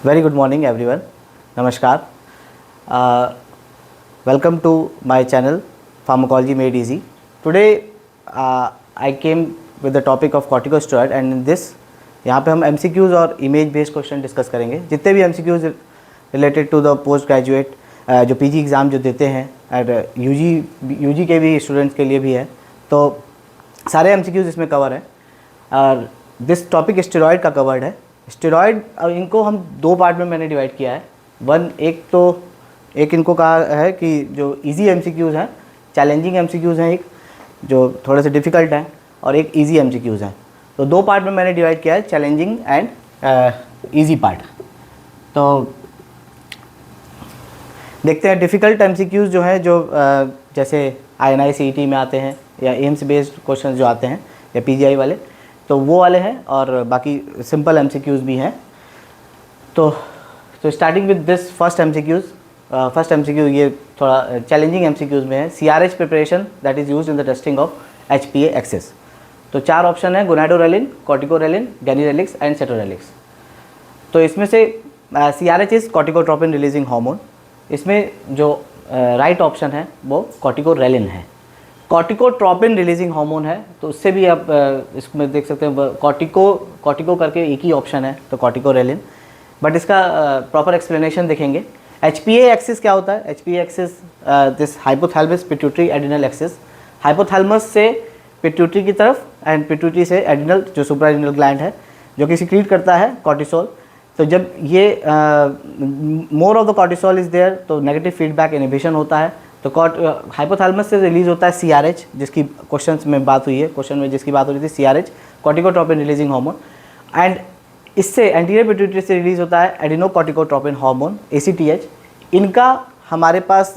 Very good morning, everyone. Namaskar. Welcome to my channel, Pharmacology Made Easy. Today, I came with the topic of corticosteroid, and in this, यहाँ पे हम MCQs और image based question discuss करेंगे. जितने भी MCQs related to the post graduate जो PG exam जो देते हैं और UG के भी स्टूडेंट्स के लिए भी है, तो सारे MCQs इसमें कवर हैं. और दिस टॉपिक स्टेरॉयड का कवर्ड है. स्टेरॉयड इनको हम दो पार्ट में मैंने डिवाइड किया है. एक इनको कहा है कि जो इजी MCQs हैं, चैलेंजिंग MCQs हैं, एक जो थोड़े से डिफ़िकल्ट हैं, और एक इजी MCQs हैं. तो दो पार्ट में मैंने डिवाइड किया है, चैलेंजिंग एंड इजी पार्ट. तो देखते हैं डिफ़िकल्ट MCQs जो हैं, जो जैसे INI CET में आते हैं या एम्स बेस्ड क्वेश्चन जो आते हैं या PGI वाले, तो वो वाले हैं, और बाकी सिंपल MCQs भी हैं. तो starting with this first MCQ ये थोड़ा चैलेंजिंग MCQs में है. CRH preparation that is used in the testing of HPA axis. तो चार ऑप्शन है: गोनाडोरेलिन, कॉर्टिकोरेलिन, गैनिरेलिक्स एंड सेटोरेलिक्स. तो इसमें से CRH is corticotropin releasing hormone. इसमें जो राइट ऑप्शन है वो कॉर्टिकोरेलिन है. कॉर्टिकोट्रोपिन रिलीजिंग हार्मोन है, तो उससे भी आप इसमें देख सकते हैं कॉर्टिको करके एक ही ऑप्शन है, तो कॉर्टिकोरेलिन. बट इसका प्रॉपर एक्सप्लेनेशन देखेंगे. HPA एक्सिस क्या होता है? HPA axis this hypothalamus pituitary adrenal axis. Hypothalamus से पिट्यूटरी की तरफ एंड पिट्यूटरी से एडिनल जो सुप्राएडिनल ग्लैंड है, जो कि सिक्रीट करता है कॉर्टिसोल. तो जब ये more of the cortisol is there, तो नेगेटिव फीडबैक इनहिबिशन होता है. तो हाइपोथैलेमस से रिलीज होता है CRH, जिसकी क्वेश्चन में बात हुई थी CRH, corticotropin releasing hormone. And इससे एंटीरियर पिट्यूटरी से रिलीज होता है एडिनोकॉर्टिकोट्रोपिन हार्मोन, ACTH. इनका हमारे पास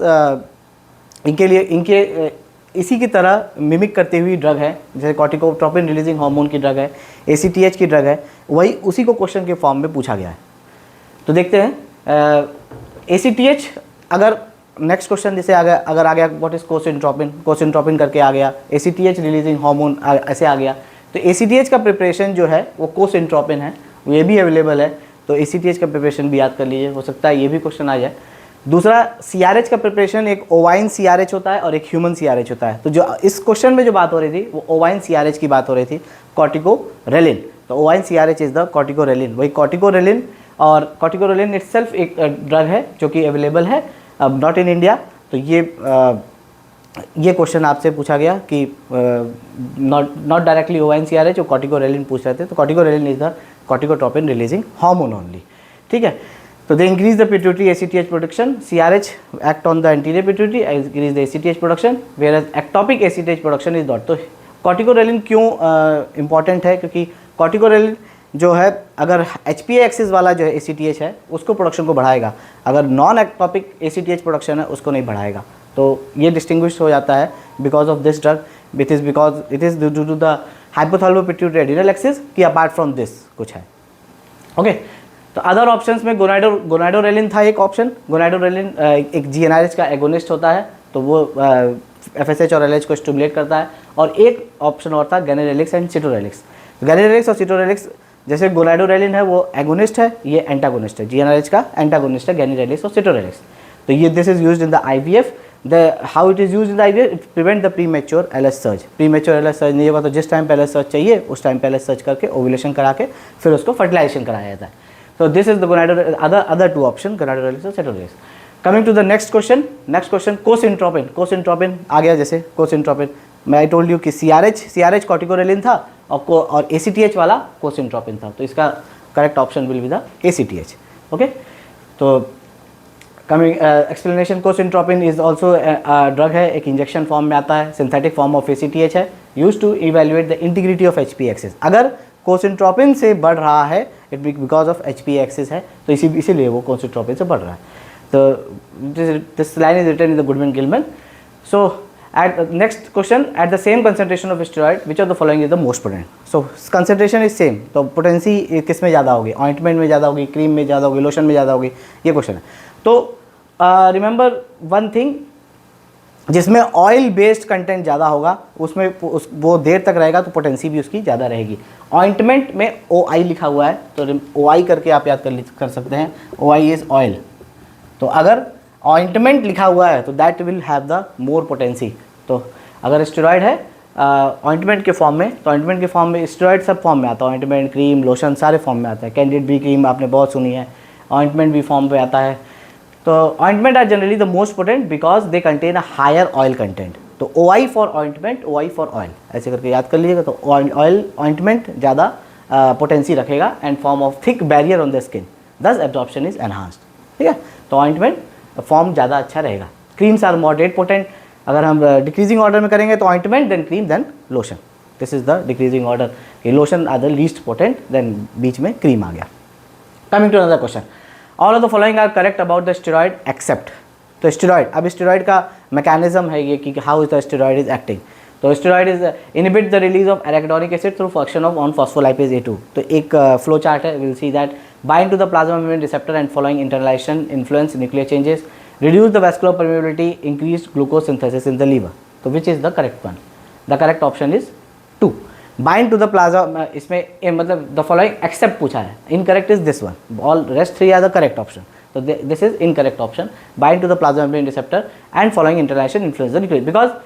इनके इसी की तरह मिमिक करती हुई ड्रग है, जैसे कॉर्टिकोट्रोपिन रिलीजिंग हार्मोन की ड्रग है, ACTH की ड्रग है, वही उसी को क्वेश्चन के फॉर्म में पूछा गया है. तो देखते हैं ACTH. अगर नेक्स्ट क्वेश्चन जैसे अगर आ गया व्हाट इज कोसिनट्रोपिन करके आ गया, ACTH रिलीजिंग हार्मोन ऐसे आ गया, तो ACTH का प्रिपरेशन जो है वो कोसिनट्रोपिन है, वो ये भी अवेलेबल है. तो ACTH का प्रिपरेशन भी याद कर लीजिए, हो सकता है ये भी क्वेश्चन आ जाए. दूसरा CRH का प्रिपरेशन एक ओवाइन CRH होता है और एक ह्यूमन CRH होता है. तो जो इस क्वेश्चन में जो बात हो रही थी वो ओवाइन CRH की बात हो रही थी, कॉर्टिकोरेलिन. तो ओवाइन CRH इज द कॉर्टिकोरेलिन, वही कॉर्टिकोरेलिन. और कॉर्टिकोरेलिन इटसेल्फ एक ड्रग है जो कि अवेलेबल है, अब नॉट इन इंडिया. तो ये क्वेश्चन आपसे पूछा गया कि नॉट डायरेक्टली ओवाइन CRH और कॉर्टिकोरेलिन पूछ रहे थे. तो corticorelin is the corticotropin releasing hormone only. ठीक है. तो they increase the pituitary ACTH production. CRH act on the anterior pituitary, increase the ACTH production, where ectopic ACTH production is not. तो corticorelin क्यों इंपॉर्टेंट है? क्योंकि कॉर्टिकोरेलिन जो है, अगर HPA एक्सिस वाला जो है ACTH है, उसको प्रोडक्शन को बढ़ाएगा. अगर नॉन एक्टोपिक ACTH प्रोडक्शन है, उसको नहीं बढ़ाएगा. तो ये डिस्टिंग्विश हो जाता है because of this drug. It is due to the hypothalamo pituitary adrenal axis, कि अपार्ट फ्रॉम दिस कुछ है. ओके. तो अदर ऑप्शंस में गोनाडोरेलिन था एक ऑप्शन. गोनाडोरेलिन एक GnRH का एगोनिस्ट होता है, तो वो FSH और LH को स्टिमुलेट करता है. और एक ऑप्शन और था गैनिरेलिक्स एंड सिटोरेलिक्स. गैनिरेलिक्स और सिटोरेलिक्स, जैसे गोनाडोरेलिन है वो एगोनिस्ट है, ये एंटागोनिस्ट है. GnRH का एंटागोनिस्ट है गैनिरेलिक्स और सिटोरेलिक्स. तो ये this is used in the IVF. How it is used in the IVF? It prevent the premature LH surge. Premature LH surge नहीं होगा तो जिस टाइम पे LH सर्ज चाहिए उस टाइम पे LH सर्ज करके ओव्यूलेशन करा के फिर उसको फर्टिलाइजेशन कराया जाता है. So this is the other two option, gonadorelis और सेटोरेलिस. Coming to the next question, कोसिनट्रोपिन आ गया. जैसे कोसिनट्रोपिन, मैं आई टोल्ड यू कि CRH कॉर्टिकोरेलिन था और ACTH वाला कोसिनट्रोपिन था. तो इसका correct option will be the ACTH. Okay. तो coming explanation, cosyntropin is also drug है, एक इंजेक्शन फॉर्म में आता है, सिंथेटिक फॉर्म ऑफ ACTH है, use to evaluate the integrity of HPA axis. अगर कोसिनट्रोपिन से बढ़ रहा है, it because of HPA axis है, तो इसीलिए वो कोसिनट्रोपिन से बढ़ रहा है. तो this line is written in the Goodman Gilman. So at next question, at the same concentration of steroid which of the following is the most potent. So concentration is same, तो पोटेंसी किस में ज़्यादा होगी? ऑइंटमेंट में ज़्यादा होगी, cream में ज़्यादा होगी, लोशन में ज़्यादा होगी? ये क्वेश्चन है. तो रिमेंबर वन थिंग, जिसमें ऑयल बेस्ड कंटेंट ज़्यादा होगा उसमें वो देर तक रहेगा तो पोटेंसी भी उसकी ज़्यादा रहेगी। ऑइंटमेंट में OI लिखा हुआ है तो OI करके आप याद कर सकते हैं, OI इज़ ऑयल। तो अगर ऑइंटमेंट लिखा हुआ है तो that will have the more potency. तो अगर स्टेरॉइड है ऑइंटमेंट के फॉर्म में, तो ऑइंटमेंट के फॉर्म में स्टेरॉइड सब फॉर्म में आता है, ऑइंटमेंट, क्रीम, लोशन सारे फॉर्म में आता है। कैंडिड भी क्रीम आपने बहुत सुनी है, ऑइंटमेंट भी फॉर्म पे आता है। तो ointment are generally the most potent because they contain a higher oil content. तो OI for ointment, OI for oil, ऐसे करके याद कर लीजिएगा। तो ऑयल ऑइंटमेंट ज़्यादा पोटेंसी रखेगा and form of thick barrier on the skin, thus absorption is enhanced. ठीक है, तो ऑइंटमेंट फॉर्म ज़्यादा अच्छा रहेगा। Creams are moderate potent. अगर हम डिक्रीजिंग ऑर्डर में करेंगे तो ointment then cream then lotion, this is the decreasing order. Lotion are the least potent, then बीच में क्रीम आ गया। Coming to another question, all of the following are correct about the steroid except. तो steroid, अब steroid का mechanism है ये कि how is the steroid is acting. तो steroid is inhibit the release of arachidonic acid through function of on phospholipase A2। तो एक flow chart है, will see that bind to the plasma membrane receptor and following internalization influence nuclear changes, reduce the vascular permeability, increased glucose synthesis in the liver। तो which is the correct one? The correct option is 2, bind to the plasma। इसमें मतलब the following except पूछा है, incorrect is this one, all rest 3 are the correct option। तो this is incorrect option, bind to the plasma membrane receptor and following interaction influence the nucleus। because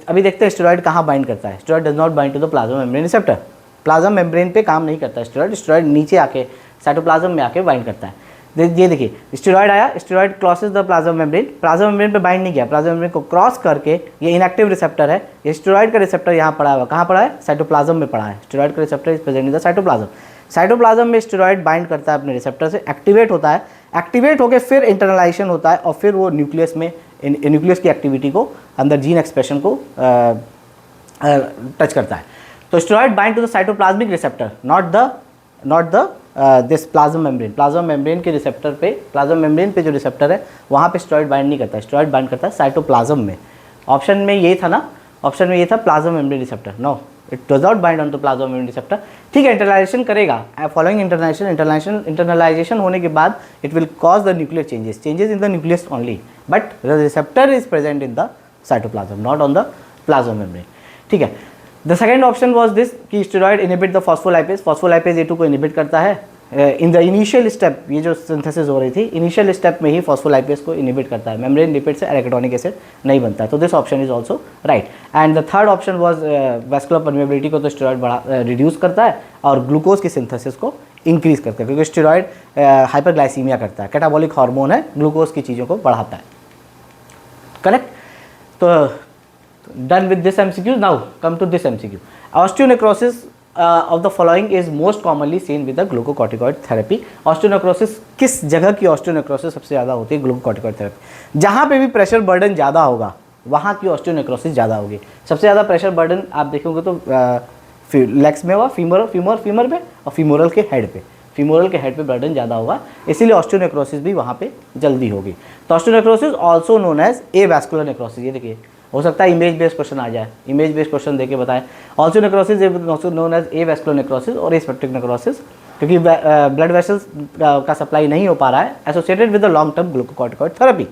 अभी देखते हैं steroid कहाँ bind करता है। Steroid does not bind to the plasma membrane receptor, plasma membrane पे काम नहीं करता स्टेरॉइड। स्टेरॉइड नीचे आके साइटोप्लाज्म में आके बाइंड करता है। ये देखिए स्टेरॉइड आया, steroid crosses the plasma membrane, plasma membrane पे बाइंड नहीं किया, प्लाज्मा मेम्ब्रेन को क्रॉस करके ये इनएक्टिव रिसेप्टर है, ये स्टेरॉइड का रिसेप्टर यहाँ पड़ा हुआ, कहाँ पड़ा है, साइटोप्लाज्म में पड़ा है। स्टेरॉइड का receptor is present in the cytoplasm. Cytoplasm में स्टेरॉइड बाइंड करता है अपने रिसेप्टर से, एक्टिवेट होता है, एक्टिवेट होकर फिर इंटरनलाइजेशन होता है और फिर वो न्यूक्लियस में न्यूक्लियस की एक्टिविटी को अंदर जीन एक्सप्रेशन को टच करता है। तो steroid bind to the cytoplasmic receptor, not the this plasma membrane. Plasma membrane के रिसेप्टर पे, प्लाज्मा मेम्ब्रेन पे जो रिसेप्टर है वहाँ पे स्टेरॉइड बाइंड नहीं करता, स्टेरॉइड बाइंड करता है साइटोप्लाज्म में। ऑप्शन में ये था ना, ऑप्शन में ये था plasma membrane receptor, no it does not bind on to plasma membrane receptor. ठीक है, इंटरनलाइजेशन करेगा, फॉलोइंग इंटरनलाइजेशन होने के बाद it will cause the nuclear changes in the nucleus only, but the receptor is present in the cytoplasm, not on the plasma membrane. ठीक है, the second option was this कि steroid inhibit the phospholipase, phospholipase A2 को inhibit करता है in the initial step. ये जो synthesis हो रही थी इनिशियल स्टेप में ही फॉस्फोलाइपेज को इनहिबिट करता है, मेम्ब्रेन लिपिड से एराकिडोनिक एसिड नहीं बनता है। तो this option is also right. And the third option was vascular permeability को तो स्टेरॉइड रिड्यूस करता है और ग्लूकोज की सिंथेसिस को इंक्रीज करता है, क्योंकि स्टेरॉइड हाइपरग्लाइसीमिया करता है, कैटाबॉलिक हार्मोन है, ग्लूकोज की चीज़ों को बढ़ाता है। करेक्ट। तो done with this MCQ, now come to this MCQ। osteonecrosis of the following is most commonly seen with the glucocorticoid therapy। osteonecrosis किस जगह की osteonecrosis सबसे ज़्यादा होती है glucocorticoid therapy? जहाँ पे भी प्रेशर बर्डन ज़्यादा होगा वहाँ की osteonecrosis ज़्यादा होगी। सबसे ज़्यादा प्रेशर बर्डन आप देखोगे तो लेग्स में होगा, फीमर पे और फीमोरल के हेड पे, फीमोरल के हेड पे बर्डन ज़्यादा होगा, इसीलिए ऑस्टियोनेक्रोसिस भी वहाँ पे जल्दी होगी। तो osteonecrosis also known as avascular necrosis. ये देखिए, हो सकता है इमेज बेस्ड क्वेश्चन आ जाए, इमेज बेस्ड क्वेश्चन देके बताएं। Also necrosis also known as avascular necrosis और एस्पेक्टिक नेक्रोसिस, क्योंकि ब्लड वेसल्स का सप्लाई नहीं हो पा रहा है, associated with the long term glucocorticoid therapy.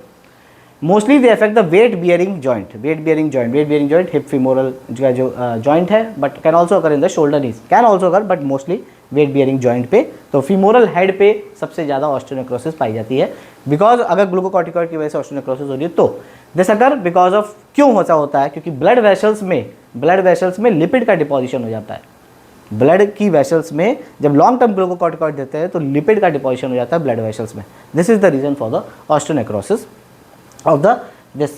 Mostly they affect the weight bearing joint hip femoral का जो जॉइंट है, but can also occur in the shoulder knees, can also occur but mostly weight bearing joint पे। तो femoral head पे सबसे ज़्यादा osteonecrosis पाई जाती है, बिकॉज अगर ग्लूकोकॉर्टिकॉइड की वजह से ऑस्टियोनेक्रोसिस हो रही है तो दिस अकर बिकॉज ऑफ, क्यों होता है, क्योंकि ब्लड वेसल्स में लिपिड का डिपोजिशन हो जाता है। ब्लड की वेसल्स में जब लॉन्ग टर्म ग्लूकोकॉर्टिकॉइड देते हैं तो लिपिड का डिपोजिशन हो जाता है ब्लड वेसल्स में। This is the reason for the osteonecrosis of this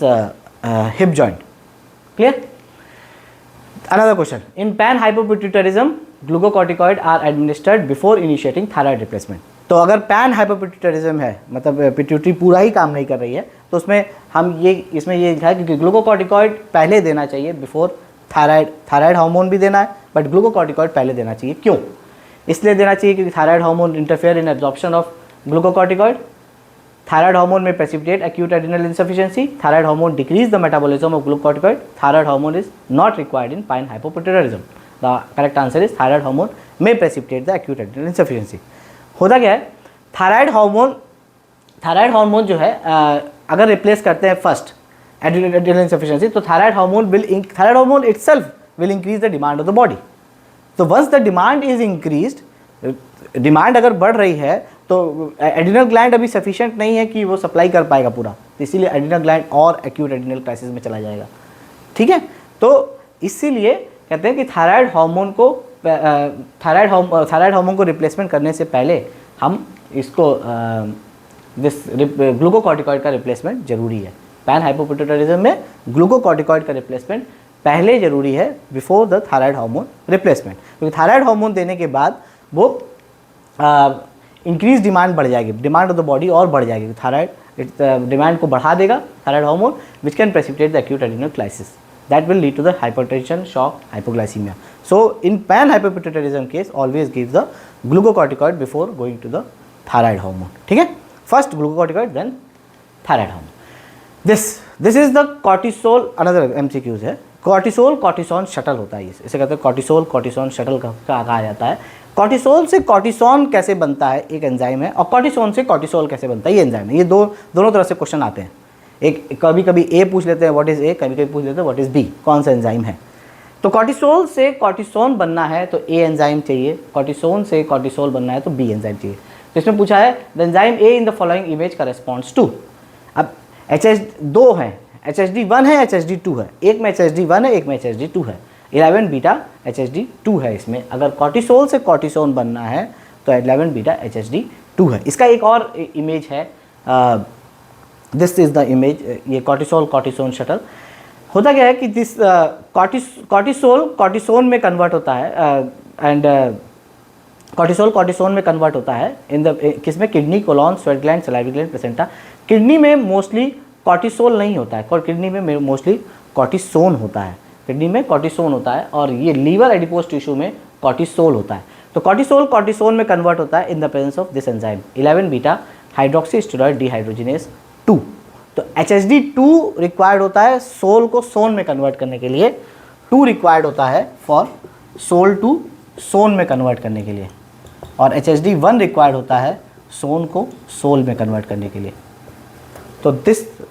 hip joint. Clear? Another question. In panhypopituitarism, glucocorticoid are administered before initiating thyroid replacement. तो अगर पैन हाइपोपिट्यूटरिज्म है, मतलब पिट्यूटरी पूरा ही काम नहीं कर रही है, तो उसमें हम इसमें ये लिखा है कि ग्लूकोकॉर्टिकॉइड पहले देना चाहिए बिफोर थायराइड हार्मोन भी देना है, बट ग्लूकोकॉर्टिकॉइड पहले देना चाहिए। क्यों? इसलिए देना चाहिए क्योंकि thyroid hormone interfere in absorption of glucocorticoid. Thyroid hormone में precipitate acute adrenal insufficiency. Thyroid hormone decrease the metabolism of glucocorticoid. Thyroid hormone is not required in pine hypopituitarism. The correct answer is thyroid hormone may precipitate the acute adrenal insufficiency. होता क्या है, thyroid hormone जो है अगर replace करते हैं first, adrenal insufficiency, तो thyroid hormone itself will increase the demand of the body. So once the demand is increased, demand अगर बढ़ रही है तो एड्रिनल ग्लैंड अभी सफिशिएंट नहीं है कि वो सप्लाई कर पाएगा पूरा, तो इसीलिए एड्रिनल ग्लैंड और एक्यूट एड्रिनल क्राइसिस में चला जाएगा। ठीक है, तो इसीलिए कहते हैं कि थायराइड हार्मोन को रिप्लेसमेंट करने से पहले हम इसको ग्लूकोकॉर्टिकॉइड का रिप्लेसमेंट जरूरी है। पैन हाइपोपिट्यूटरिज्म में ग्लूकोकॉर्टिकॉइड का रिप्लेसमेंट पहले जरूरी है before the thyroid hormone replacement, क्योंकि थायराइड हार्मोन देने के बाद वो इंक्रीज डिमांड बढ़ जाएगी, डिमांड ऑफ द बॉडी और बढ़ जाएगी। थायराइड डिमांड को बढ़ा देगा thyroid hormone, which can precipitate the acute adrenal crisis that will lead to the hypertension, shock, hypoglycaemia. So in pan hypopituitarism case always give the glucocorticoid before going to the thyroid hormone. ठीक है, first glucocorticoid then thyroid hormone. This is the cortisol, another MCQs है। Cortisol cortisone shuttle होता है, इसे कहते हैं cortisol cortisone shuttle का कहा जाता है। कॉर्टिसोल से कॉर्टिसोन कैसे बनता है, एक एंजाइम है, और कॉर्टिसोन से कॉर्टिसोल कैसे बनता है, ये एंजाइम है। ये दोनों तरह से क्वेश्चन आते हैं। एक कभी कभी ए पूछ लेते हैं व्हाट इज ए, कभी कभी पूछ लेते हैं व्हाट इज बी, कौन सा एंजाइम है। तो कॉर्टिसोल से कॉर्टिसोन बनना है तो ए एंजाइम चाहिए, कॉर्टिसोन से कॉर्टिसोल बनना है तो बी एंजाइम चाहिए। तो इसमें पूछा है the enzyme A in the following image corresponds to. अब HH दो हैं, HHD1 है, HHD2 है, एक में HHD1 है, एक में HHD2 है, 11 बीटा HHD2 है। इसमें अगर कॉर्टिसोल से कॉर्टिसोन बनना है तो 11 बीटा HHD2 है। इसका एक और इमेज है, दिस इज द इमेज, ये कॉर्टिसोल कॉर्टिसोन शटल। होता क्या है कि दिस कॉर्टिसोल कॉर्टिसोन में कन्वर्ट होता है एंड कॉर्टिसोल कॉर्टिसोन में कन्वर्ट होता है इन द किसमें, kidney, colon, sweat gland, salivary gland, placenta. Kidney में मोस्टली कॉर्टिसोल नहीं होता है, किडनी में मोस्टली कॉर्टिसोन होता है, किडनी में कॉर्टिसोन होता है, और ये लीवर एडिपोज टिश्यू में कॉर्टिसोल होता है। तो कॉर्टिसोल कॉर्टिसोन में कन्वर्ट होता है in the presence of this enzyme 11 beta hydroxy steroid dehydrogenase 2। तो HHD2 रिक्वायर्ड होता है सोल को सोन में कन्वर्ट करने के लिए, 2 रिक्वायर्ड होता है फॉर सोल टू सोन में कन्वर्ट करने के लिए, और HHD1 रिक्वायर्ड होता है सोन को सोल में कन्वर्ट करने के लिए। तो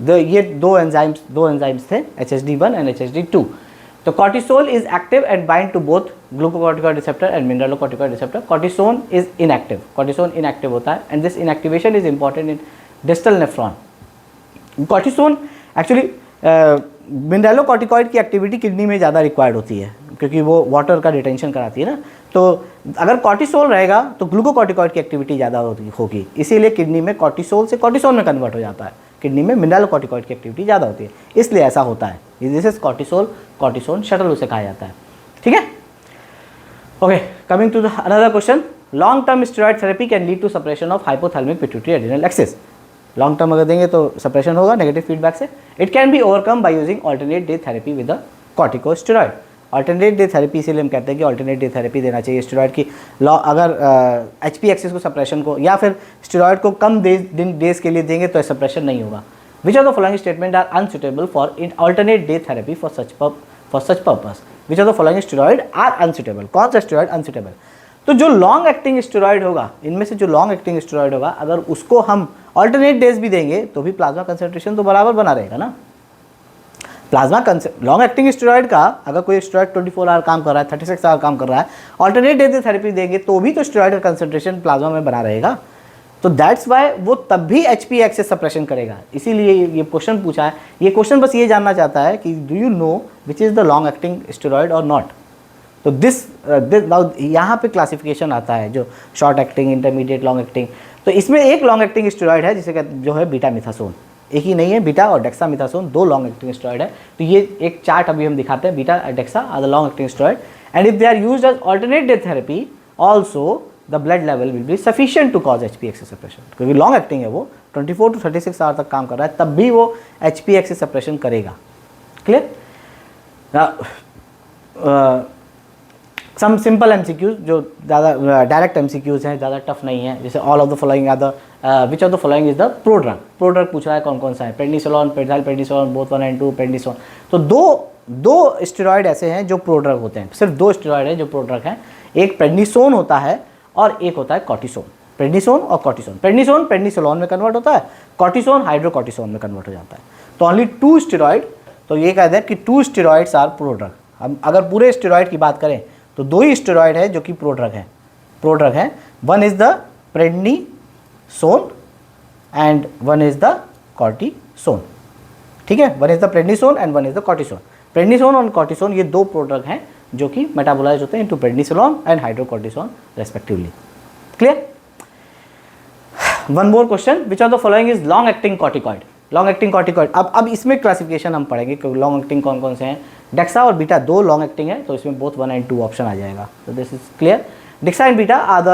ये दो एंजाइम्स थे, HHD1 एंड HHD2। तो cortisol is active and bind to both glucocorticoid receptor and mineralocorticoid receptor. Cortisone is inactive, cortisone inactive होता है, and this inactivation is important in distal nephron. Cortisone actually mineralocorticoid की activity kidney में ज़्यादा required होती है, क्योंकि वो water का डिटेंशन कराती है ना। तो अगर कॉर्टिसोल रहेगा तो ग्लूकोकॉर्टिकॉइड की एक्टिविटी ज़्यादा होगी, इसीलिए किडनी में कॉर्टिसोल से कॉर्टिसोन में कन्वर्ट हो जाता है, किडनी में मिनरलोकॉर्टिकॉइड की एक्टिविटी ज़्यादा होती है, इसलिए ऐसा होता है। This is cortisol cortisone shuttle उसे कहा जाता है। ठीक है, okay, coming to the another question. Long term steroid therapy can lead to suppression of hypothalamic pituitary adrenal axis. Long term अगर देंगे तो सप्रेशन होगा नेगेटिव फीडबैक से। It can be overcome by using alternate day therapy with a corticosteroid. Alternate day therapy इसीलिए हम कहते हैं कि अल्टरनेट डे थेरेपी देना चाहिए स्टेरॉइड की। अगर HP एक्सिस को सप्रेशन को या फिर स्टेरॉइड को कम डेज के लिए देंगे तो सप्रेशन नहीं होगा। Which are the following statement are unsuitable for in alternate day therapy for such purpose. Which are the following steroid are unsuitable, कौन सा स्टेरॉइड अनसुटेबल? तो जो लॉन्ग एक्टिंग स्टेरॉइड होगा, इनमें से जो लॉन्ग एक्टिंग स्टेरॉइड होगा, अगर उसको हम अल्टरनेट डेज भी देंगे तो भी प्लाज्मा कंसंट्रेशन तो बराबर बना रहेगा ना। प्लाज्मा लॉन्ग एक्टिंग स्टेरॉइड का अगर कोई स्टेरॉइड 24 आवर काम कर रहा है, 36 आवर काम कर रहा है, अल्टरनेट डे थेरेपी देंगे तो भी तो स्टेरॉइड का कंसंट्रेशन प्लाज्मा में बना रहेगा। तो दैट्स वाई वो तब भी HP एक्सिस सप्रेशन करेगा। इसीलिए ये क्वेश्चन पूछा है। ये क्वेश्चन बस ये जानना चाहता है कि do you know which is the long acting steroid और नॉट। तो दिस यहाँ पे क्लासिफिकेशन आता है, जो short acting, intermediate, long acting. तो इसमें एक लॉन्ग एक्टिंग स्टेरॉइड है जिसे जो है बीटामिथासोन, एक ही नहीं है, बीटा और डेक्सामिथासोन, 2 लॉन्ग एक्टिंग स्टेरॉइड है। तो ये एक चार्ट अभी हम दिखाते हैं, बीटा और dexa are the long acting steroid, and if they are used as alternate day therapy also the blood level will be sufficient to cause HP axis suppression. क्योंकि लॉन्ग एक्टिंग है, वो 24 to 36 our तक काम कर रहा है, तब भी वो HP एक्सिस सप्रेशन करेगा। क्लियर? सम सिंपल MCQs जो ज़्यादा डायरेक्ट MCQs हैं, ज़्यादा टफ नहीं है, जैसे all of the following are the which of the following is the prodrug. Prodrug पूछ रहा है कौन कौन सा है, prednisolone, prednisolone both 1 and 2, prednisone. तो दो स्टेरॉइड ऐसे हैं जो प्रोड्रग होते हैं, सिर्फ 2 स्टेरॉइड हैं जो प्रोड्रग हैं। एक प्रेडनिसोन होता है और एक होता है कॉर्टिसोन। प्रेडनिसोन और कॉर्टिसोन। प्रेडनिसोन प्रेडनिसोलोन में कन्वर्ट होता है, कॉर्टिसोन हाइड्रोकॉर्टिसोन में कन्वर्ट हो जाता है। तो ओनली 2 स्टेरॉइड, तो ये कहते हैं कि 2 स्टेरॉइड्स आर प्रोड्रग। हम अगर पूरे स्टेरॉइड की बात करें तो 2 ही स्टेरॉइड है जो कि प्रोड्रग है। One is the prednisone and one is the cortisone, ठीक है। One is the prednisone and one is the cortisone. Prednisone और कॉर्टिसोन ये 2 प्रोड्रग हैं जो कि मेटाबोलाइज होते हैं into prednisolone and hydrocortisone respectively. Clear? One more question, which of the following is long acting corticoid? Long acting corticoid, अब इसमें classification हम पढ़ेंगे कि लॉन्ग एक्टिंग कौन कौन से हैं। डेक्सा और बीटा 2 लॉन्ग एक्टिंग है, तो इसमें बोथ 1 and 2 ऑप्शन आ जाएगा। तो this is clear. Dexa and beta are the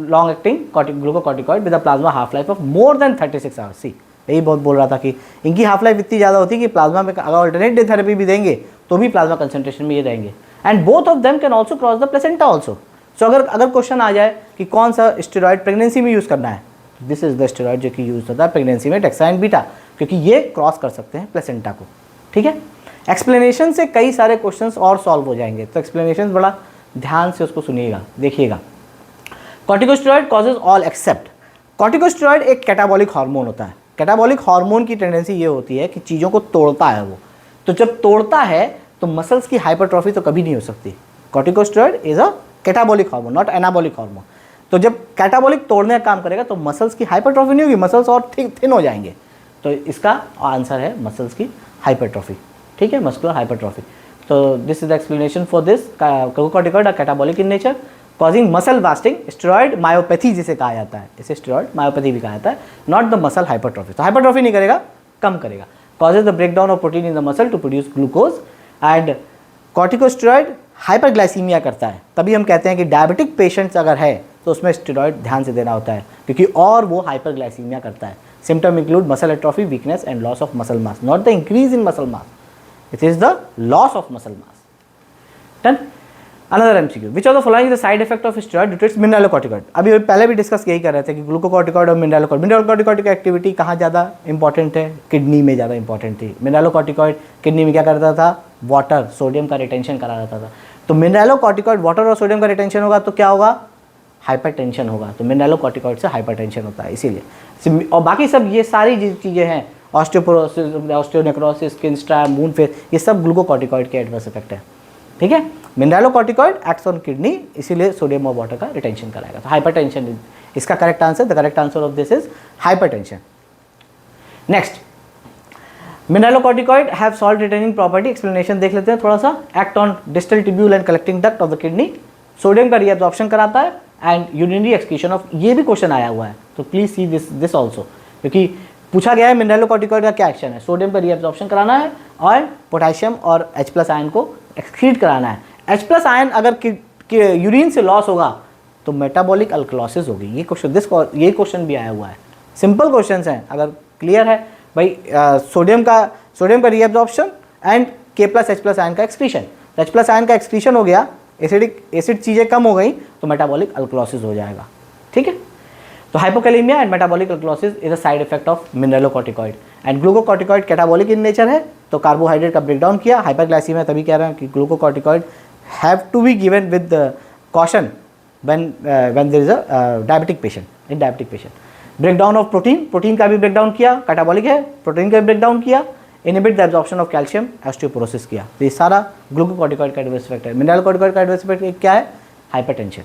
long acting glucocorticoid with the plasma half life of more than 36 hours. See, यही बहुत बोल रहा था कि इनकी हाफ लाइफ इतनी ज़्यादा होती है कि प्लाज्मा में अगर अल्टरनेट डे थेरेपी भी देंगे तो भी प्लाज्मा कंसंट्रेशन में ये रहेंगे। And both of them can also cross the placenta also. So अगर क्वेश्चन आ जाए कि कौन सा स्टेरॉइड प्रेगनेंसी में यूज़ करना है, दिस इज द स्टेरॉइड जो कि यूज होता है प्रेगनेंसी में, डेक्सा एंड बीटा, क्योंकि ये क्रॉस कर सकते हैं प्लेसेंटा को, ठीक है। एक्सप्लेनेशन से कई सारे क्वेश्चंस और सॉल्व हो जाएंगे, तो एक्सप्लेनेशन बड़ा ध्यान से उसको सुनिएगा, देखिएगा। Corticosteroid causes all except. Corticosteroid एक कैटाबॉलिक हार्मोन होता है। कैटाबॉलिक हार्मोन की टेंडेंसी ये होती है कि चीज़ों को तोड़ता है वो, तो जब तोड़ता है तो मसल्स की हाइपरट्रॉफी तो कभी नहीं हो सकती। Corticosteroid is a catabolic hormone, not anabolic hormone. तो जब कैटाबॉलिक तोड़ने का काम करेगा तो मसल्स की हाइपरट्रॉफी नहीं होगी, मसल्स और थिन हो जाएंगे। तो इसका आंसर है मसल्स की हाइपरट्रॉफी, ठीक है, मस्कुलर हाइपरट्रॉफी। तो this is the explanation for this. Glucocorticoid are catabolic in nature causing muscle wasting, steroid myopathy जिसे कहा जाता है, इसे स्टेरॉइड मायोपैथी भी कहा जाता है, नॉट द मसल हाइपरट्रॉफी। तो हाइपरट्रॉफी नहीं करेगा, कम करेगा। Causes the breakdown of protein in the muscle to produce glucose. And corticosteroid hyperglycemia करता है, तभी हम कहते हैं कि डायबिटिक पेशेंट्स अगर है तो उसमें स्टेरॉइड ध्यान से देना होता है, क्योंकि और वो हाइपरग्लाइसीमिया करता है। Symptom include muscle atrophy, weakness and loss of muscle mass, not the increase in muscle mass, it is the loss of muscle mass. Done. Another MCQ, which of the following is the side effect of steroid due to its mineralocorticoid? अभी पहले भी discuss यही कर रहे थे कि glucocorticoid और mineralocorticoid की एक्टिविटी कहाँ ज़्यादा इंपॉर्टेंट है? किडनी में ज़्यादा इंपॉर्टेंट थी। मिनरलोकॉर्टिकॉइड किडनी में क्या करता था? वाटर, सोडियम का रिटेंशन करा रहता था। तो मिनरलोकॉर्टिकॉइड वाटर और सोडियम का रिटेंशन होगा तो क्या होगा? हाइपरटेंशन होगा। तो मिनरलोकॉर्टिकॉइड से हाइपरटेंशन होता है, इसीलिए। और बाकी सब ये सारी चीज़ें हैं, osteoporosis, osteonecrosis, skin stripe, moon face, ये सब ग्लूकोकॉर्टिकॉइड के एडवर्स इफेक्ट है, ठीक है। मिनरलोकॉर्टिकॉइड एक्ट्स ऑन किडनी, इसीलिए सोडियम और वाटर का रिटेंशन कराएगा। तो हाइपरटेंशन इसका correct answer, the correct answer of this is hypertension. Next, mineralocorticoid have salt retaining property. Explanation देख लेते हैं थोड़ा सा। Act on distal tubule and collecting duct of the kidney, sodium का रीअब्जॉर्प्शन कराता है एंड यूरिनरी एक्सक्रीशन ऑफ, ये भी क्वेश्चन आया हुआ है, तो प्लीज सी दिस ऑल्सो, क्योंकि पूछा गया है मिनरलोकॉर्टिकॉइड का क्या एक्शन है। सोडियम का रीअब्जॉर्प्शन कराना है और पोटेशियम और H+ आयन को एक्सक्रीट कराना है। H+ आयन अगर यूरिन से लॉस होगा तो मेटाबॉलिक अल्कलॉसिस होगी। ये क्वेश्चन भी आया हुआ है। सिंपल क्वेश्चन हैं, अगर क्लियर है भाई, सोडियम का रीअब्जॉर्प्शन एंड K+H+ आयन का एक्सक्रीशन। H+ आयन का एक्सक्रीशन हो गया, एसिड चीज़ें कम हो गई तो मेटाबॉलिक अल्कलॉसिस हो जाएगा, ठीक है। तो hypokalaemia and metabolic alkalosis is a side effect of mineralocorticoid. And glucocorticoid catabolic in nature है, तो कार्बोहाइड्रेट का ब्रेकडाउन किया। हाइपरग्लाइसीमिया, तभी कह रहे हैं कि glucocorticoid have to be given with caution when there is a diabetic patient, in diabetic patient. Breakdown of protein का भी ब्रेकडाउन किया, कैटाबॉलिक है, प्रोटीन का भी ब्रेकडाउन किया। Inhibit the absorption of calcium, osteoporosis किया। तो ये सारा ग्लूकोकॉर्टिकॉइड का एडवर्स इफेक्ट है। मिनरलोकॉर्टिकॉइड का एडवर्स इफेक्ट क्या है? हाइपरटेंशन,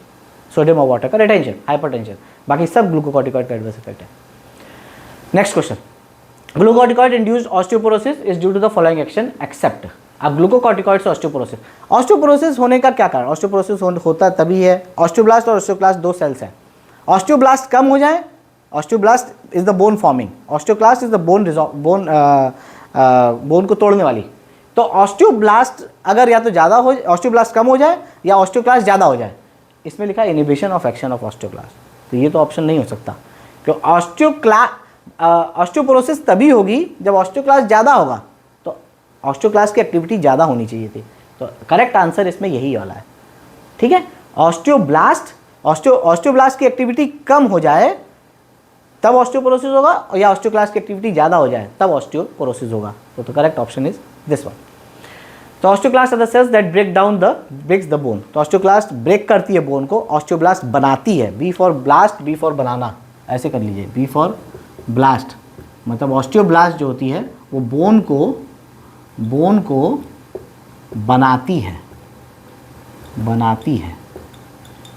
सोडियम और वाटर का रिटेंशन, हाइपरटेंशन, बाकी सब ग्लूकोकॉर्टिकॉइड का एडवर्स इफेक्ट है। Next question, glucocorticoid induced osteoporosis is due to the following action except. अब ग्लूकोकॉर्टिकॉइड से ऑस्टियोपोरोसिस होने का क्या कारण? ऑस्टियोपोरोसिस होता तभी है, ऑस्टियोब्लास्ट और ऑस्टियोक्लास्ट 2 सेल्स हैं। ऑस्टियोब्लास्ट कम हो जाए, osteoblast is the bone forming, osteoclast is the bone को तोड़ने वाली। तो ऑस्टियोब्लास्ट अगर या तो ज़्यादा हो, ऑस्टियोब्लास्ट कम हो जाए या ऑस्टियोक्लास्ट ज़्यादा हो जाए, इसमें लिखा है inhibition of action of osteoclast, तो ये तो ऑप्शन नहीं हो सकता, क्योंकि ऑस्टियोपोरोसिस तभी होगी जब ऑस्टियोक्लास्ट ज़्यादा होगा, तो ऑस्टियोक्लास्ट की एक्टिविटी ज़्यादा होनी चाहिए थी। तो करेक्ट आंसर इसमें यही वाला है, ठीक है। ऑस्टियोब्लास्ट की एक्टिविटी कम हो जाए तब ऑस्टियोपोरोसिस होगा, या ऑस्टियोक्लास्ट की एक्टिविटी ज़्यादा हो जाए तब ऑस्टियोपोरोसिस होगा। तो correct option is this one. तो osteoclast are the cells that breaks the bone. तो ऑस्टियोक्लास्ट ब्रेक करती है बोन को, ऑस्टियोब्लास्ट बनाती है। B for blast, B for banana, ऐसे कर लीजिए, बी फॉर ब्लास्ट, मतलब ऑस्टियोब्लास्ट जो होती है वो बोन को बनाती है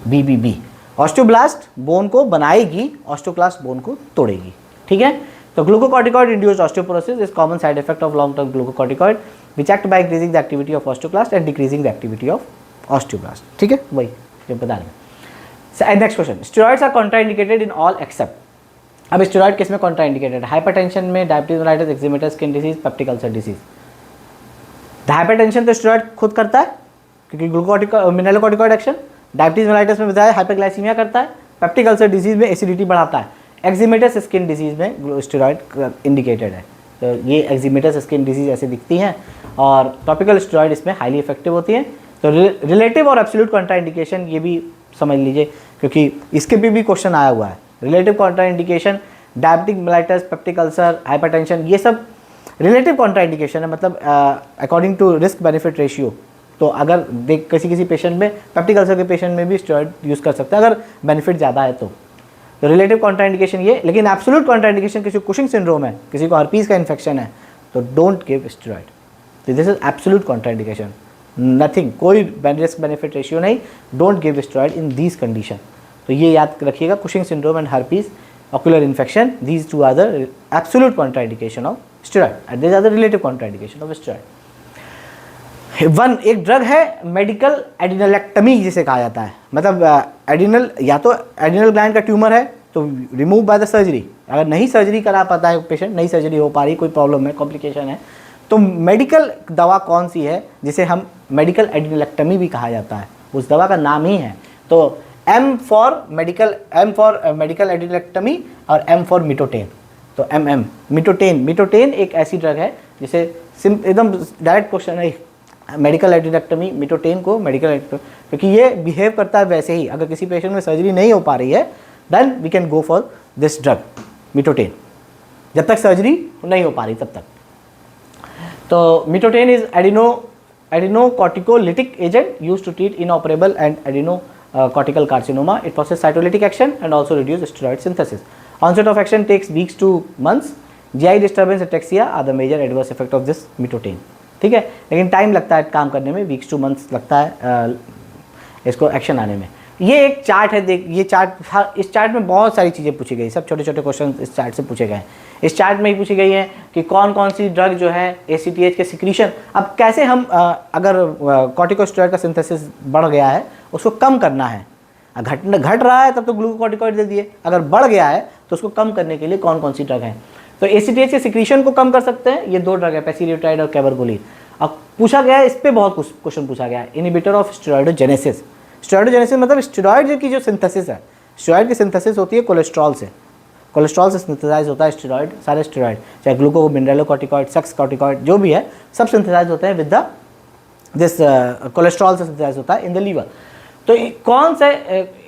BBB। ऑस्टियोब्लास्ट बोन को बनाएगी, ऑस्टियोक्लास्ट बोन को तोड़ेगी। ठीक है, तो glucocorticoid induced osteoporosis is common side effect of long term glucocorticoid which act by increasing the activity of osteoclast and decreasing the activity of osteoblast. ठीक है, वही जो बता रहे हैं। Next question, steroids are contraindicated in all except. अब steroid किस में कॉन्ट्राइंडिकेटेड? हाइपरटेंशन में, diabetes mellitus, eczema, skin disease, peptic ulcer disease. Hypertension तो स्टेरॉइड खुद करता है क्योंकि glucocorticoid mineralocorticoid action. Diabetes mellitus में बताया हाइपरग्लाइसीमिया करता है। पेप्टिक अल्सर डिजीज में एसिडिटी बढ़ाता है। एक्जिमेटस स्किन डिजीज में स्टेरॉइड इंडिकेटेड है। तो ये एक्जिमेटस स्किन डिजीज ऐसे दिखती हैं और टॉपिकल स्टेरॉइड इसमें हाईली इफेक्टिव होती हैं। तो रिलेटिव और एब्सोल्यूट कॉन्ट्राइंडिकेशन ये भी समझ लीजिए क्योंकि इसके भी क्वेश्चन आया हुआ है। Relative contraindication, diabetic mellitus, peptic ulcer, hypertension, ये सब रिलेटिव कॉन्ट्राइंडिकेशन है, मतलब according to risk benefit ratio. तो अगर देख किसी पेशेंट में, पेप्टिक अल्सर के पेशेंट में भी स्टेरॉइड यूज़ कर सकते हैं अगर बेनिफिट ज़्यादा है तो रिलेटिव कॉन्ट्राइंडिकेशन ये। लेकिन एब्सोल्यूट कॉन्ट्राइंडिकेशन, किसी को कुशिंग सिंड्रोम है, किसी को हर्पीज का इन्फेक्शन है, तो डोंट गिव स्टेरॉइड। तो this is absolute contraindication, nothing, कोई रिस्क बेनिफिट रेशियो नहीं, don't give steroid in these condition. तो ये याद रखिएगा, Cushing syndrome and herpes, ocular infection, these two are the absolute contraindication of steroid and these are the relative contraindication of steroid। एक drug है medical एडिनलेक्टमी जिसे कहा जाता है, मतलब एडिनल, या तो एडिनल ग्लैंड का ट्यूमर है तो रिमूव बाय द सर्जरी। अगर नहीं सर्जरी करा पाता है पेशेंट, नहीं सर्जरी हो पा रही, कोई प्रॉब्लम है, कॉम्प्लिकेशन है, तो मेडिकल दवा कौन सी है जिसे हम मेडिकल एडिनलेक्टमी भी कहा जाता है, उस दवा का नाम ही है। तो M फॉर मेडिकल एडिनलेक्टमी और M फॉर मिटोटेन। तो MM मिटोटेन एक ऐसी ड्रग है जिसे एकदम डायरेक्ट क्वेश्चन है, मेडिकल एडिनलेक्टमी, मिटोटेन को मेडिकल, क्योंकि ये बिहेव करता है वैसे ही। अगर किसी पेशेंट में सर्जरी नहीं हो पा रही है then we can go for this drug mitotane, जब तक सर्जरी नहीं हो पा रही तब तक। तो mitotane is adrenocorticolytic agent used to treat inoperable and cortical carcinoma. It possesses cytolytic action and also reduce steroid synthesis. Onset of action takes weeks to months. GI disturbance, ataxia are the major adverse effect of this मिटोटेन। ठीक है, लेकिन time लगता है काम करने में, weeks two months लगता है इसको एक्शन आने में। ये एक चार्ट है, देख ये चार्ट, इस चार्ट में बहुत सारी चीज़ें पूछी गई, सब छोटे छोटे क्वेश्चन इस चार्ट से पूछे गए हैं। इस चार्ट में ही पूछी गई है कि कौन कौन सी ड्रग जो है ACTH के सिक्रीशन, अब कैसे हम अगर कॉर्टिकोस्टेरॉइड का सिंथेसिस बढ़ गया है उसको कम करना है, घट रहा है तब तो ग्लूकोकॉर्टिकॉइड दे दिए, अगर बढ़ गया है तो उसको कम करने के लिए कौन कौन सी ड्रग है। तो ACTH के सिक्रीशन को कम कर सकते हैं, ये दो ड्रग है, पैसिरियोटाइड और कैबरगोलिन। अब पूछा गया है, इस पर बहुत क्वेश्चन पूछा गया है, इनिबिटर ऑफ स्टेरॉइडोजेनेसिस। स्टेरॉइडोजेनेसिस मतलब स्टेरॉइड की जो सिंथेसिस है, स्टेरॉइड की सिंथेसिस होती है कोलेस्ट्रॉल से, कोलेस्ट्रॉल से सिंथेसाइज होता है स्टेरॉइड, सारे स्टेरॉइड, चाहे ग्लूको मिनरलोकॉर्टिकॉइड, सेक्स कॉर्टिकॉइड जो भी है, सब सिंथेसाइज होते हैं विद द दिस कोलेस्ट्रॉल से सिंथेसाइज होता है इन द लीवर। तो कौन सा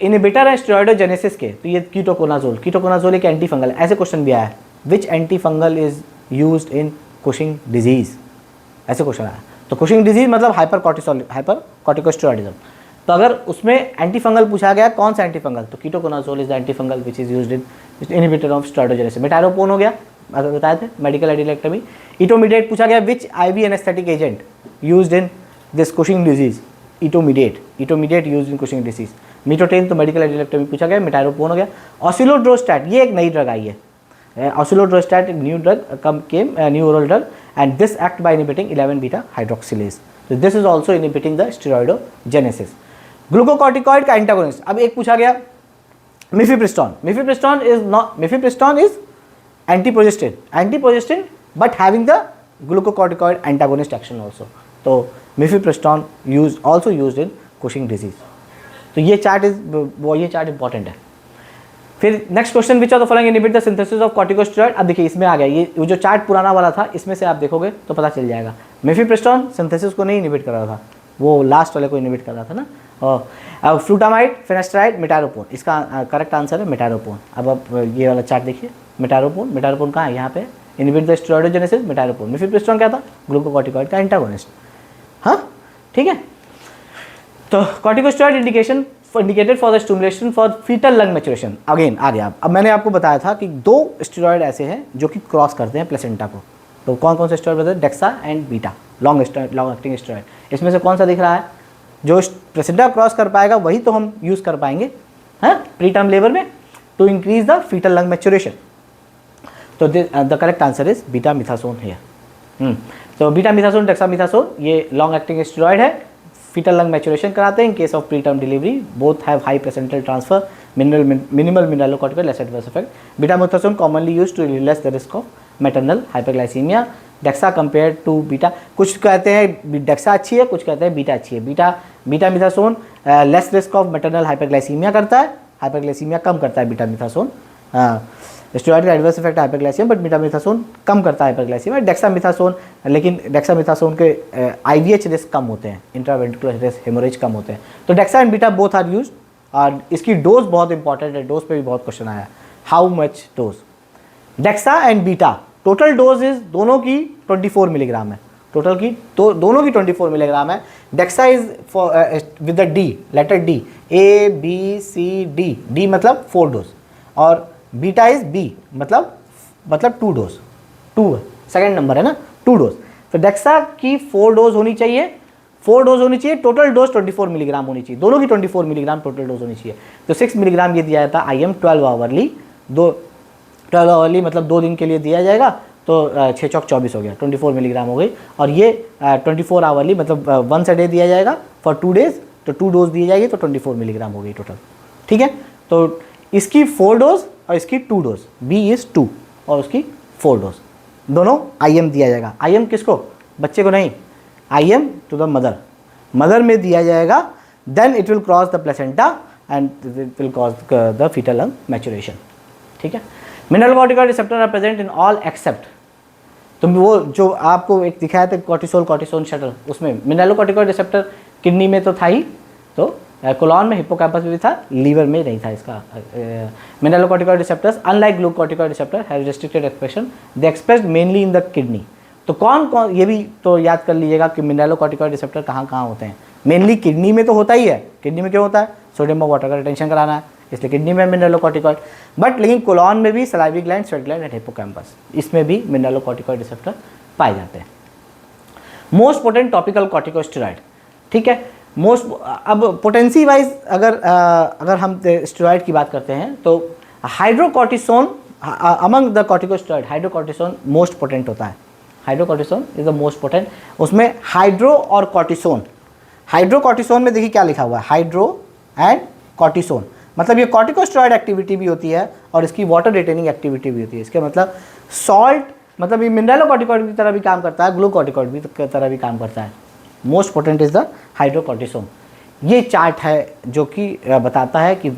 इनिबिटर है स्टेरॉइडोजेनेसिस के? तो ये कीटोकोनाजोल। कीटोकोनाजोल एक एंटी फंगल है, ऐसे क्वेश्चन भी आया है, which anti fungal is used in Cushing disease, ऐसे क्वेश्चन आया। तो कुशिंग डिजीज मतलब हाइपर कॉर्टिकोस्टेरॉइडिज्म, तो अगर उसमें एंटी फंगल पूछा गया कौन सा एंटी फंगल, तो ketoconazole is the anti fungal which is used in inhibitor of steroidogenesis. Metyrapone हो गया, अगर बताए थे मेडिकल एडिनलेक्टमी। इटोमिडेट पूछा गया, which IV anaesthetic agent used in this Cushing disease, etomidate used in Cushing disease. Mitotane तो medical एडिनलेक्टमी पूछा गया, मेटारोपोन हो गया। ऑसिलोड्रोस्टैट ये एक नई ड्रग आई है, ऑसिलोड्रोस्टैट एक new drug new oral drug and this act by inhibiting 11 beta hydroxylase. तो this is also inhibiting the steroidogenesis. Glucocorticoid का एंटागोनिस्ट, अब एक पूछा गया mifepristone. Mifepristone is antiprogestin but having the glucocorticoid antagonist action also. तो mifepristone also used in Cushing disease. तो ये chart important है। फिर next question, which of the following inhibit the synthesis of corticosteroid. अब देखिए इसमें आ गया, ये जो चार्ट पुराना वाला था इसमें से आप देखोगे तो पता चल जाएगा। मिफिप्रिस्टोन सिंथेसिस को नहीं इनिबिट कर रहा था, वो लास्ट वाले को इनिबिट कर रहा था ना। अब फ्लूटामाइड, फेनेस्ट्राइड, मेटारोपोन, इसका करेक्ट आंसर है मेटारोपोन। अब ये वाला चार्ट देखिए, मेटारोपोन कहाँ है, यहाँ पे इनिबिट द स्टेरॉइडोजेनेसिस, मेटारोपोन। मिफिप्रिस्टोन क्या था, ग्लूकोकॉर्टिकॉइड का एंटागोनिस्ट। हाँ ठीक है, तो corticosteroid indicated for the stimulation for foetal lung maturation. Again आ गया। अब मैंने आपको बताया था कि दो स्टेरॉइड ऐसे हैं जो कि क्रॉस करते हैं प्लेसेंटा को, तो कौन कौन से स्टेरॉइड बताते हैं? DEXA and beta, long acting steroid. इसमें से कौन सा दिख रहा है? जो प्लेसेंटा क्रॉस कर पाएगा वही तो हम यूज़ कर पाएंगे हैं प्री टर्म लेबर में, to increase the fetal lung maturation. तो the correct answer is betamethasone है। तो बीटा मिथासोन, डेक्सामिथासोन ये लॉन्ग एक्टिंग स्टेरॉइड है, फीटल लंग मैच्योरेशन कराते हैं। In case of pre term delivery both have high placental transfer, minimal mineralocorticoid less adverse effect. Betamethasone commonly used to release the risk of maternal hyperglycaemia. Dexa compare to beta, कुछ कहते हैं DEXA अच्छी है, कुछ कहते हैं beta अच्छी है। Betamethasone less risk of maternal hyperglycaemia करता है, हाइपरग्लाइसीमिया कम करता है बीटा मिथासोन। स्टेरॉइड का adverse effect hyperglycaemia, but betamethasone कम करता है हाइपरग्लाइसीमिया। डेक्सामिथासोन, लेकिन डेक्सामिथासोन के IVH रिस्क कम होते हैं, इंट्रावेंट्रिकुलर रिस्क हेमोरेज कम होते हैं। तो dexa and beta both are use. और इसकी डोज बहुत इंपॉर्टेंट है, डोज पे भी बहुत क्वेश्चन आया, how much dose? DEXA and beta total dose is दोनों की 24 मिलीग्राम है, टोटल की तो दोनों की 24 मिलीग्राम है। Dexa is with the D, letter D, ABCD, D मतलब 4 डोज, और बीटा इज B मतलब 2 डोज, 2 सेकेंड नंबर है ना, 2 डोज। तो डेक्सा की 4 डोज होनी चाहिए, 4 डोज होनी चाहिए, टोटल डोज 24 मिलीग्राम होनी चाहिए, दोनों की 24 मिलीग्राम टोटल डोज होनी चाहिए। तो 6 मिलीग्राम ये दिया जाता है IM 12 आवरली, 12 आवरली मतलब 2 दिन के लिए दिया जाएगा, तो 6 चौक 24 हो गया, 24 मिलीग्राम हो गई। और ये 24 आवरली मतलब 1 a डे दिया जाएगा फॉर 2 डेज, तो 2 डोज दी जाएगी, तो 24 मिलीग्राम हो गई टोटल। ठीक है, तो इसकी 4 डोज और इसकी 2 डोज, B इज 2 और उसकी 4 डोज, दोनों IM दिया जाएगा। IM किसको? बच्चे को नहीं, IM to the mother, mother में दिया जाएगा। Then it will cross the placenta and it will cause the fetal lung maturation. ठीक है, mineralocorticoid receptor are present in all except, तो वो जो आपको एक दिखाया था कॉर्टिसोन शटल, उसमें मिनरलोकॉर्टिकॉइड रिसेप्टर किडनी में तो था ही, तो कोलॉन में, हिप्पोकैम्पस में भी था, लीवर में नहीं था इसका। Mineralocorticoid receptors unlike glucocorticoid receptor have restricted expression, they expressed mainly in the kidney. तो कौन कौन, ये भी तो याद कर लीजिएगा कि मिनरलोकॉर्टिकॉइड रिसेप्टर कहाँ कहाँ होते हैं। मेनली किडनी में तो होता ही है, किडनी में क्यों होता है? सोडियम और वाटर का रिटेंशन कराना है, इसलिए किडनी में मिनरलोकॉर्टिकॉइड। बट लेकिन कोलॉन में भी, salivary gland, sweat gland and hippocampus, इसमें भी मिनरलोकॉर्टिकॉइड रिसेप्टर पाए जाते हैं। मोस्ट पोटेंट टॉपिकल कॉर्टिकोस्टेरॉइड, ठीक है, मोस्ट। अब पोटेंसी वाइज अगर हम स्टेरॉइड की बात करते हैं तो hydrocortisone among the corticosteroid, hydrocortisone most potent होता है। Hydrocortisone is the most potent. उसमें हाइड्रो और कॉर्टिसोन, हाइड्रोकॉर्टिसोन में देखिए क्या लिखा हुआ है, हाइड्रो एंड कॉर्टिसोन, मतलब ये कॉर्टिकोस्टेरॉइड एक्टिविटी भी होती है और इसकी वाटर रिटेनिंग एक्टिविटी भी होती है। इसके मतलब सॉल्ट, मतलब ये मिनरलोकॉर्टिकॉइड की तरह भी काम करता है, ग्लूकोकॉर्टिकॉइड भी की तरह भी काम करता है। Most potent is the hydrocortisone. ये चार्ट है जो कि बताता है कि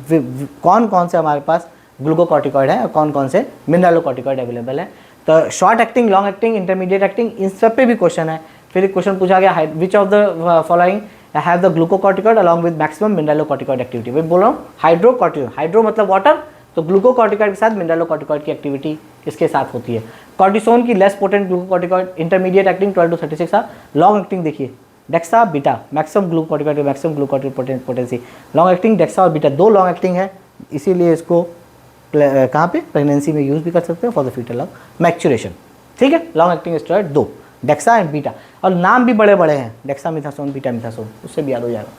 कौन कौन से हमारे पास ग्लूकोकॉर्टिकॉइड है और कौन कौन से मिनरलोकॉर्टिकॉइड अवेलेबल है। तो short acting, long acting, intermediate acting, इन सब पे भी क्वेश्चन है। फिर एक क्वेश्चन पूछा गया, विच of the following have the glucocorticoid along with maximum mineralocorticoid activity. मैं बोल रहा हूँ हाइड्रोकॉर्टिकॉइड, हाइड्रो मतलब वाटर, तो ग्लूकोकॉर्टिकॉइड के साथ मिनरलोकॉर्टिकॉइड की एक्टिविटी इसके साथ होती है। कॉर्टिसोन की less potent glucocorticoid, intermediate acting 12 to 36, long acting देखिए dexa beta, maximum glucocorticoid, maximum glucocorticoid potency. Long acting dexa और बीटा, 2 लॉन्ग एक्टिंग है, इसीलिए इसको कहाँ पे प्रेगनेंसी में यूज़ भी कर सकते हैं for the fetal lung maturation. ठीक है, long acting steroid 2, dexa and beta, और नाम भी बड़े बड़े हैं, डेक्सामिथासोन, बीटामिथासोन, उससे भी याद हो जाएगा।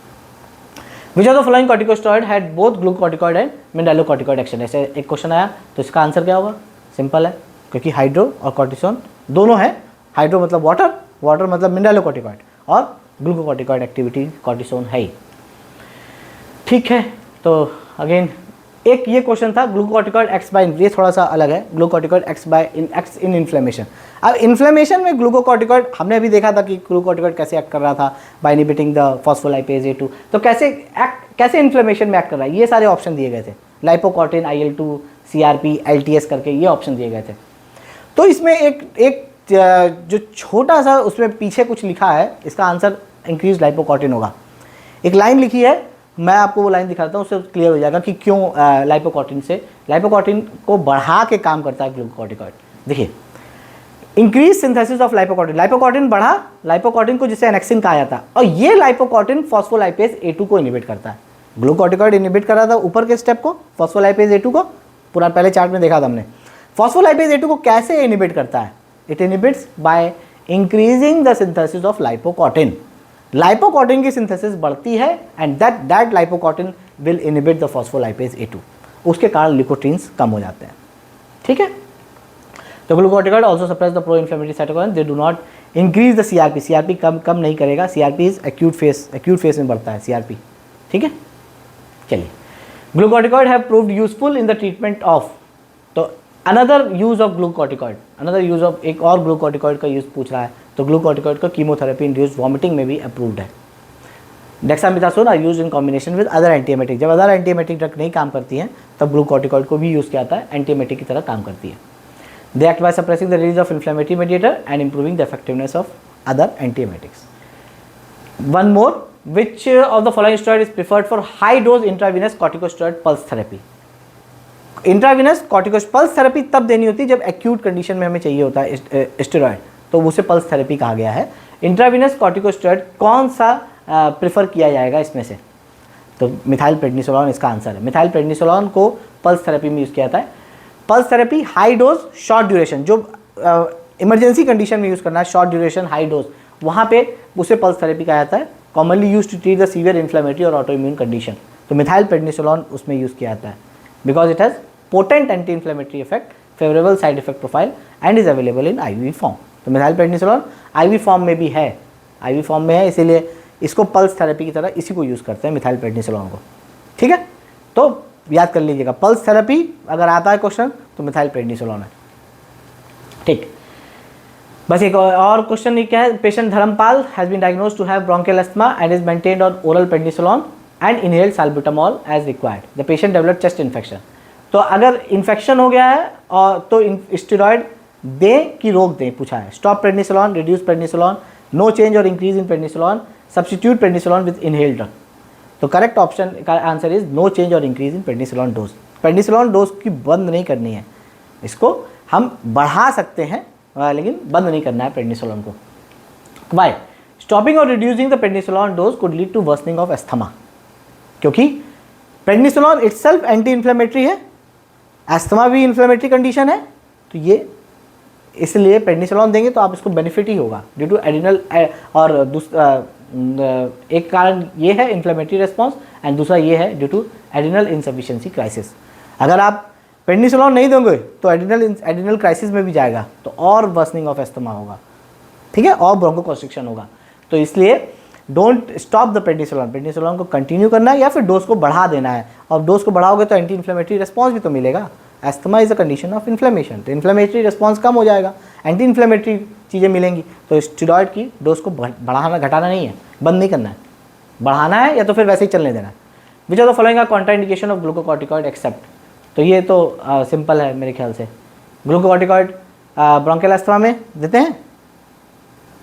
विच of the following corticosteroid had both glucocorticoid and mineralocorticoid action. ऐसे एक क्वेश्चन आया तो इसका आंसर क्या होगा? सिंपल है, क्योंकि हाइड्रो और कॉर्टिसोन दोनों है। हाइड्रो मतलब वाटर, वाटर मतलब मिनरलोकॉर्टिकॉइड, और ग्लूकोकॉर्टिकॉइड एक्टिविटी कॉर्टिसोन है ही। ठीक है, तो अगेन एक ये क्वेश्चन था ग्लूकोकॉर्टिकॉइड एक्स बाय, ये थोड़ा सा अलग है, ग्लूकोकॉर्टिकॉइड एक्स बाय एक्स इन इन्फ्लेमेशन। अब इन्फ्लेमेशन में ग्लूकोकॉर्टिकॉइड हमने अभी देखा था कि ग्लूकोकॉर्टिकॉइड कैसे एक्ट कर रहा था by inhibiting the phospholipase A2, तो कैसे इन्फ्लेमेशन में एक्ट कर रहा है, ये सारे ऑप्शन दिए गए थे, लाइपोकॉर्टिन, IL2, CRP, LTS करके ये ऑप्शन दिए गए थे। तो इसमें एक जो छोटा सा उसमें पीछे कुछ लिखा है, इसका आंसर इंक्रीज लाइपोकॉर्टिन होगा। एक लाइन लिखी है, मैं आपको वो लाइन दिखाता हूँ, उससे क्लियर हो जाएगा कि क्यों लाइपोकॉर्टिन को बढ़ा के काम करता है ग्लूकोकॉर्टिकॉइड। देखिए, इंक्रीज सिंथेसिस ऑफ लाइपोकॉर्टिन, लाइपोकॉर्टिन बढ़ा, लाइपोकॉर्टिन को जिसे एनेक्सिन कहा जाता है, और ये लाइपोकॉर्टिन फॉस्फोलाइपेज A2 को इनहिबिट करता है। ग्लूकोकॉर्टिकॉइड इनहिबिट कर रहा था ऊपर के स्टेप को, फॉस्फोलाइपेज A2 को, पूरा पहले चार्ट में देखा था हमने। फॉस्फोलाइपेज A2 को कैसे इनहिबिट करता है, it inhibits by increasing the synthesis of lipocortin. Lipocortin की सिंथेसिस बढ़ती है and that lipocortin will inhibit the phospholipase A2, उसके कारण ल्यूकोट्रीन्स कम हो जाते हैं। ठीक है, तो glucocorticoid also suppress the pro inflammatory cytokine, they do not increase the CRP। CRP कम नहीं करेगा, CRP इज एक्यूट फेस में बढ़ता है CRP। ठीक है, चलिए, glucocorticoid have proved useful in the treatment of, तो another use of glucocorticoid, another use of एक और ग्लूकोकॉर्टिकॉइड का यूज पूछ रहा है, तो ग्लूकोकॉर्टिकॉइड का कीमोथेरेपी इंड्यूस्ड वॉमिटिंग में भी अप्रूव्ड है। Dexamethasone are use in combination with other antiemetic, जब अदर एंटीएमेटिक ड्रग नहीं काम करती हैं तब ग्लूकोकॉर्टिकॉइड को भी यूज़ किया जाता है, एंटीएमेटिक की तरह काम करती है। They act by suppressing the release of inflammatory mediator and improving the effectiveness of other एंटीएमेटिक्स। One more, which of the following steroid is preferred for high dose intravenous corticosteroid pulse therapy? Intravenous corticosteroid pulse therapy तब देनी होती है जब acute condition में हमें चाहिए होता है स्टेरॉयड, तो उसे पल्स थेरेपी कहा गया है। इंट्राविनस कॉर्टिकोस्टेरॉइड कौन सा प्रेफर किया जाएगा इसमें से? तो मिथाइल प्रेडनिसोलोन इसका आंसर है। मिथाइल प्रेडनिसोलोन को पल्स थेरेपी में यूज़ किया जाता है। Pulse therapy high dose short duration, जो इमरजेंसी कंडीशन में यूज़ करना है, शॉर्ट ड्यूरेशन हाई डोज, वहाँ पे उसे पल्स थेरेपी कहा जाता है। Commonly use to treat the severe inflammatory और ऑटो इम्यून कंडीशन, तो मिथाइल प्रेडनिसोलोन उसमें यूज़ किया जाता है because it has potent anti inflammatory effect, favourable side effect profile and is available in IV form. तो मिथाइल प्रेडनिसोलोन IV फॉर्म में भी है, IV फॉर्म में है, इसीलिए इसको पल्स थेरेपी की तरह इसी को यूज़ करते हैं, मिथाइल प्रेडनिसोलोन को। ठीक है, तो याद कर लीजिएगा, पल्स थेरेपी अगर आता है क्वेश्चन तो मिथाइल प्रेडनिसोलोन है। ठीक, बस एक और क्वेश्चन क्या है, patient Dharampal has been diagnosed to have bronchial asthma and is maintained on oral prednisolone and inhaled salbutamol as required. The patient developed chest infection. तो अगर इन्फेक्शन हो गया है और तो स्टेरॉयड दें कि रोक दें, पूछा है। Stop prednisolone, reduce prednisolone, no change और increase in prednisolone, substitute prednisolone with inhaled drug. तो करेक्ट ऑप्शन का आंसर इज नो चेंज और increase in prednisolone dose. Prednisolone dose की बंद नहीं करनी है, इसको हम बढ़ा सकते हैं लेकिन बंद नहीं करना है प्रेडनिसोलोन को। वाई? स्टॉपिंग और reducing the prednisolone dose could lead to worsening of asthma, क्योंकि प्रेडनिसोलोन इटसेल्फ एंटी इन्फ्लेमेटरी है, एस्थमा भी इन्फ्लेमेटरी कंडीशन है, तो ये इसलिए प्रेडनिसोलोन देंगे तो आप इसको बेनिफिट ही होगा ड्यू टू एडिनल, और दूसरा एक कारण ये है इन्फ्लेमेटरी रेस्पॉन्स एंड दूसरा ये है due to adrenal insufficiency crisis. अगर आप प्रेडनिसोलोन नहीं दोगे तो एडिनल क्राइसिस में भी जाएगा, तो और वर्सनिंग ऑफ एस्थमा होगा, ठीक है, और ब्रोंकोकॉन्स्ट्रिक्शन होगा। तो इसलिए don't stop the prednisolone, prednisolone को कंटिन्यू करना है या फिर डोज को बढ़ा देना है, और डोज को बढ़ाओगे तो एंटी इन्फ्लेमेटरी रेस्पॉन्स भी तो मिलेगा। Asthma is a condition of inflammation, तो इन्फ्लेमेटरी रेस्पॉन्स कम हो जाएगा, एंटी इन्फ्लेमेटरी चीज़ें मिलेंगी, तो स्टेरॉयड की डोज को बढ़ाना घटाना नहीं है, बंद नहीं करना है, बढ़ाना है या तो फिर वैसे ही चलने देना है। Which are the following are contraindication of glucocorticoid except, तो ये तो सिंपल है मेरे ख्याल से। ग्लूकोकॉर्टिकॉइड ब्रोंकियल अस्थमा में देते हैं,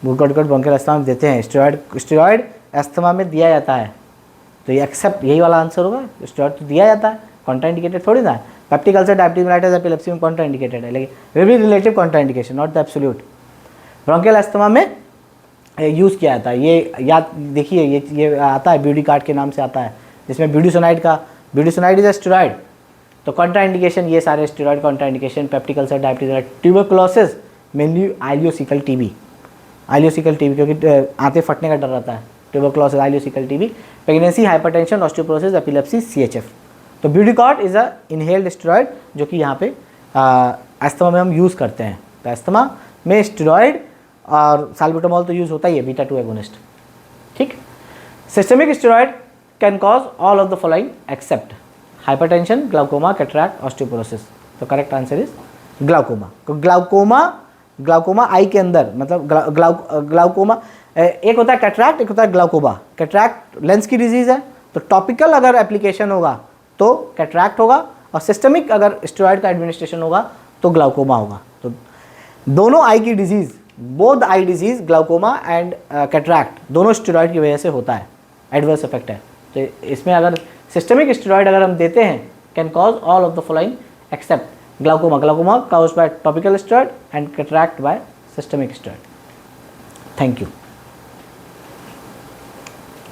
ग्लूकोकॉर्टिकॉइड ब्रोंकियल अस्थमा में देते हैं, स्टेरॉयड अस्थमा में दिया जाता है, तो ये एक्सेप्ट यही वाला आंसर होगा। स्टेरॉयड तो दिया जाता है, कॉन्ट्राइंडिकेटेड थोड़ी ना। Peptic ulcer, diabetes mellitus, epilepsy में कॉन्ट्राइंडिकेटेड है, लेकिन very relative contraindication, not the absolute. Bronchial asthma में यूज़ किया जाता है, ये याद देखिए, ये आता है ब्यूडी कार्ड के नाम से आता है, जिसमें ब्यूडिसोनाइड इज अ स्टेरॉयड, तो कॉन्ट्राइंडिकेशन ये सारे steroid contraindication, peptic ulcer, diabetes, tuberculosis, mainly ileocaecal TB, क्योंकि आंतें फटने का डर रहता है, tuberculosis, ileocaecal TB, pregnancy, hypertension, osteoporosis, epilepsy, CHF। तो Budecort is a inhaled steroid जो कि यहाँ पे अस्थमा में हम यूज़ करते हैं। तो अस्थमा में स्टेरॉयड और साल्बुटामॉल तो यूज़ होता ही है, बीटा-2 एगोनिस्ट। ठीक, systemic steroid can cause all of the following except hypertension, glaucoma, cataract, osteoporosis. तो करेक्ट आंसर इज ग्लाउकोमा। तो ग्लाउकोमा आई के अंदर, मतलब ग्लाउकोमा एक होता है कैटरैक्ट, एक होता है ग्लाउकोमा। कैटरैक्ट लेंस की डिजीज़ है, तो टॉपिकल अगर एप्लीकेशन होगा तो कैटरैक्ट होगा, और सिस्टमिक अगर स्टेरॉयड का एडमिनिस्ट्रेशन होगा तो ग्लाउकोमा होगा। तो दोनों आई की disease, both eye disease, glaucoma and cataract, दोनों स्टेरॉयड की वजह से होता है, एडवर्स इफेक्ट है। तो इसमें अगर सिस्टमिक स्टेरॉयड अगर हम देते हैं, can cause all of the following except glaucoma caused by topical steroid and cataract by systemic steroid. Thank you.